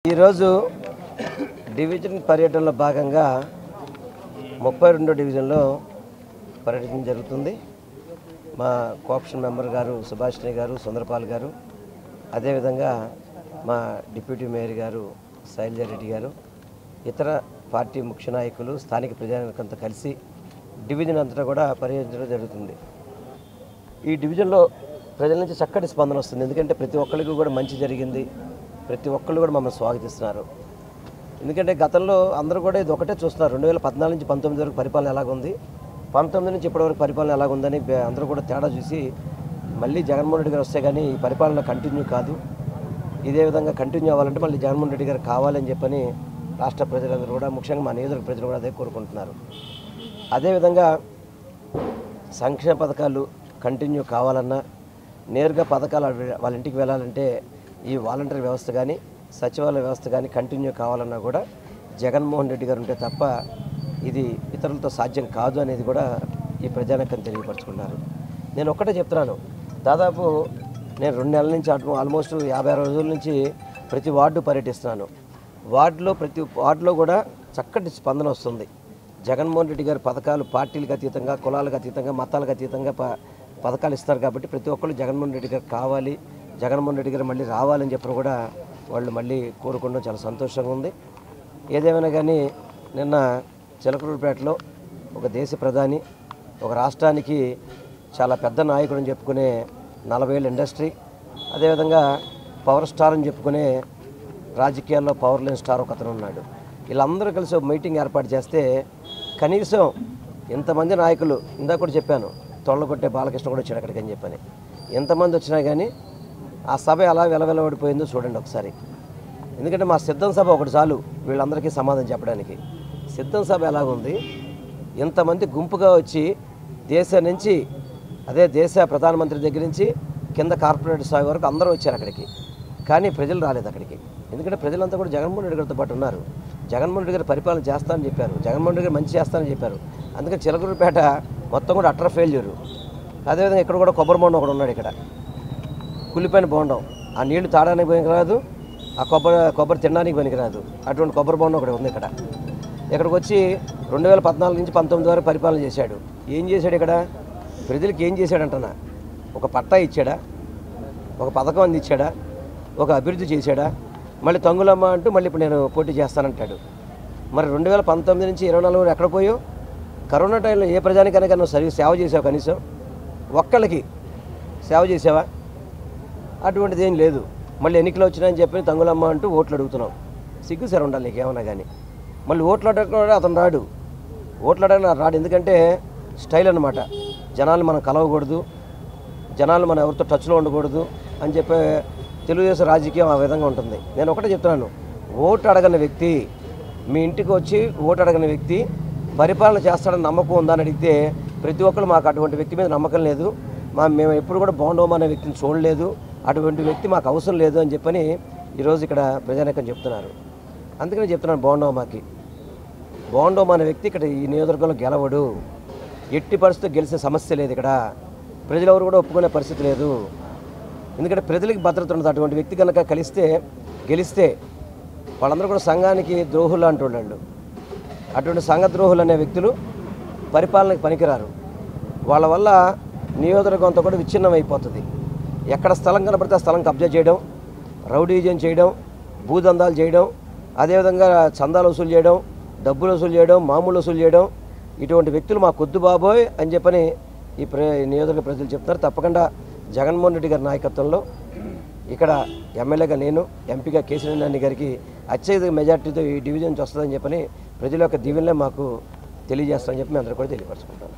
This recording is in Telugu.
ఈరోజు డివిజన్ పర్యటనలో భాగంగా 32వ డివిజన్లో పర్యటన జరుగుతుంది. మా కోఆప్షన్ మెంబర్ గారు సుభాష్ని గారు, సుందరపాల్ గారు, అదేవిధంగా మా డిప్యూటీ మేయర్ గారు శైలజారెడ్డి గారు, ఇతర పార్టీ ముఖ్య నాయకులు, స్థానిక ప్రజానికంతా కలిసి డివిజన్ అంతటా కూడా పర్యటించడం జరుగుతుంది. ఈ డివిజన్లో ప్రజల నుంచి చక్కటి స్పందన వస్తుంది. ఎందుకంటే ప్రతి ఒక్కరికి కూడా మంచి జరిగింది, ప్రతి ఒక్కళ్ళు కూడా మమ్మల్ని స్వాగతిస్తున్నారు. ఎందుకంటే గతంలో అందరూ కూడా ఇది ఒకటే చూస్తున్నారు, 2014 నుంచి 19 వరకు పరిపాలన ఎలాగుంది, 19 నుంచి ఇప్పటివరకు పరిపాలన ఎలాగుందని అందరూ కూడా తేడా చూసి మళ్ళీ జగన్మోహన్ రెడ్డి గారు వస్తే కానీ ఈ పరిపాలన కంటిన్యూ కాదు, ఇదే విధంగా కంటిన్యూ అవ్వాలంటే మళ్ళీ జగన్మోహన్ రెడ్డి గారు కావాలని చెప్పని రాష్ట్ర ప్రజలందరూ కూడా, ముఖ్యంగా మా నియోజకవర్గ ప్రజలు కూడా అదే కోరుకుంటున్నారు. అదేవిధంగా సంక్షేమ పథకాలు కంటిన్యూ కావాలన్నా, నేరుగా పథకాలు వాళ్ళ ఇంటికి వెళ్ళాలంటే ఈ వాలంటరీ వ్యవస్థ కానీ సచివాలయ వ్యవస్థ కానీ కంటిన్యూ కావాలన్నా కూడా జగన్మోహన్ రెడ్డి గారు ఉంటే తప్ప ఇది ఇతరులతో సాధ్యం కాదు అనేది కూడా ఈ ప్రజానీకం తెలియపరుచుకున్నారు. నేను ఒక్కటే చెప్తున్నాను, దాదాపు నేను 2 నెలల నుంచి ఆల్మోస్ట్ 50 రోజుల నుంచి ప్రతి వార్డు పర్యటిస్తున్నాను. ప్రతి వార్డులో కూడా చక్కటి స్పందన వస్తుంది. జగన్మోహన్ రెడ్డి గారి పథకాలు పార్టీలకు అతీతంగా, కులాలకు అతీతంగా, మతాలకు అతీతంగా పథకాలు ఇస్తారు కాబట్టి ప్రతి ఒక్కళ్ళు జగన్మోహన్ రెడ్డి గారు కావాలి, జగన్మోహన్ రెడ్డి గారు మళ్ళీ రావాలని చెప్పిన కూడా వాళ్ళు మళ్ళీ కోరుకోవడం చాలా సంతోషంగా ఉంది. ఏదేమైనా కానీ నిన్న చిలకలూరిపేటలో ఒక దేశ ప్రధాని, ఒక రాష్ట్రానికి చాలా పెద్ద నాయకుడు అని చెప్పుకునే 40 ఏళ్ళ ఇండస్ట్రీ, అదేవిధంగా పవర్ స్టార్ అని చెప్పుకునే రాజకీయాల్లో పవర్ లేని స్టార్ ఒక అతను ఉన్నాడు. వీళ్ళందరూ కలిసి ఒక మీటింగ్ ఏర్పాటు చేస్తే కనీసం ఇంతమంది నాయకులు, ఇందాక కూడా చెప్పాను, తొళ్ళగొట్టే బాలకృష్ణ కూడా వచ్చాడు అక్కడికి అని చెప్పని, ఎంతమంది వచ్చినా కానీ ఆ సభ ఎలా వెలవెలబడిపోయిందో చూడండి ఒకసారి. ఎందుకంటే మా సిద్ధం సభ ఒకటి చాలు వీళ్ళందరికీ సమాధానం చెప్పడానికి. సిద్ధం సభ ఎలాగుంది, ఇంతమంది గుంపుగా వచ్చి దేశం నుంచి, అదే దేశ ప్రధానమంత్రి దగ్గర నుంచి కింద కార్పొరేట్ స్థాయి వరకు అందరూ వచ్చారు అక్కడికి, కానీ ప్రజలు రాలేదు అక్కడికి. ఎందుకంటే ప్రజలంతా కూడా జగన్మోహన్ రెడ్డి గారితో పాటు ఉన్నారు. జగన్మోహన్ రెడ్డి గారు పరిపాలన చేస్తానని చెప్పారు, జగన్మోహన్ రెడ్డి గారు మంచి చేస్తానని చెప్పారు. అందుకని చిలకలూరిపేట మొత్తం కూడా అట్టర్ ఫెయిల్యూరు. అదేవిధంగా ఇక్కడ కూడా కొబ్బరి బొండం ఒకటి ఉన్నాడు, ఇక్కడ కులిపోయిన బోండం, ఆ నీళ్లు తాడానికి పనికిరాదు, ఆ కొబ్బరి తినడానికి పనికిరాదు, అటువంటి కొబ్బరి బోండం ఒకటి ఉంది ఇక్కడ. ఇక్కడికి వచ్చి 2014 నుంచి 19 వరకు పరిపాలన చేశాడు. ఏం చేశాడు ఇక్కడ? ప్రజలకు ఏం చేశాడంటనా? ఒక పట్టా ఇచ్చాడా? ఒక పథకం అందించాడా? ఒక అభివృద్ధి చేశాడా? మళ్ళీ తంగులమ్మ అంటూ మళ్ళీ ఇప్పుడు నేను పోటీ చేస్తానంటాడు. మరి 2019 నుంచి 24 ఎక్కడ పోయావు? కరోనా టైంలో ఏ ప్రజానికైనా నువ్వు సేవ చేసావు? కనీసం ఒక్కళ్ళకి సేవ చేసావా? అటువంటిది ఏం లేదు. మళ్ళీ ఎన్నికలు వచ్చినాయని చెప్పి తంగులమ్మ అంటూ ఓట్లు అడుగుతున్నావు. సిగ్గుసారి ఉండాలి నీకు ఏమన్నా కానీ. మళ్ళీ ఓట్లు అడగకుండా అతను రాడు, ఓట్లు అడగ రాడు. ఎందుకంటే స్టైల్ అన్నమాట, జనాలు మనం కలవకూడదు, జనాలు మనం ఎవరితో టచ్లో ఉండకూడదు అని చెప్పే తెలుగుదేశం రాజకీయం ఆ విధంగా ఉంటుంది. నేను ఒకటే చెప్తున్నాను, ఓటు అడగని వ్యక్తి, మీ ఇంటికి వచ్చి ఓటు అడగని వ్యక్తి పరిపాలన చేస్తాడని నమ్మకం ఉందని అడిగితే ప్రతి ఒక్కరు మాకు అటువంటి వ్యక్తి మీద నమ్మకం లేదు, మేము ఎప్పుడు కూడా బాగుండవు అనే వ్యక్తిని చూడలేదు, అటువంటి వ్యక్తి మాకు అవసరం లేదు అని చెప్పని ఈరోజు ఇక్కడ ప్రజానీకం చెప్తున్నారు. అందుకనే చెప్తున్నాను, బాగుండవు అనే వ్యక్తి ఇక్కడ ఈ నియోజకవర్గంలో గెలవడు. ఎట్టి పరిస్థితి గెలిచే సమస్య లేదు ఇక్కడ, ప్రజలు ఎవరు కూడా ఒప్పుకునే పరిస్థితి లేదు. ఎందుకంటే ప్రజలకు భద్రత ఉండదు. అటువంటి వ్యక్తి కనుక గెలిస్తే వాళ్ళందరూ కూడా సంఘానికి ద్రోహులు అంటున్నాళ్ళు. అటువంటి సంఘ ద్రోహులు అనే వ్యక్తులు పరిపాలనకు పనికిరారు. వాళ్ళ వల్ల నియోజకవర్గం అంతా కూడా విచ్ఛిన్నం అయిపోతుంది. ఎక్కడ స్థలం కనబడితే ఆ స్థలం కబ్జా చేయడం, రౌడీజం చేయడం, భూదందాలు చేయడం, అదేవిధంగా చందాలు వసూలు చేయడం, డబ్బులు వసూలు చేయడం, మామూలు వసూలు చేయడం, ఇటువంటి వ్యక్తులు మా కొద్దు బాబోయ్ అని చెప్పని ఈ నియోజకవర్గ ప్రజలు చెప్తున్నారు. తప్పకుండా జగన్మోహన్ రెడ్డి గారి నాయకత్వంలో ఇక్కడ ఎమ్మెల్యేగా నేను, ఎంపీగా కేసీఆర్ నాని గారికి అత్యధిక మెజార్టీతో ఈ డివిజన్ నుంచి వస్తుందని చెప్పని ప్రజల యొక్క దీవెనలే మాకు తెలియజేస్తామని చెప్పి మేము అందరూ కూడా తెలియపరచుకుంటాను.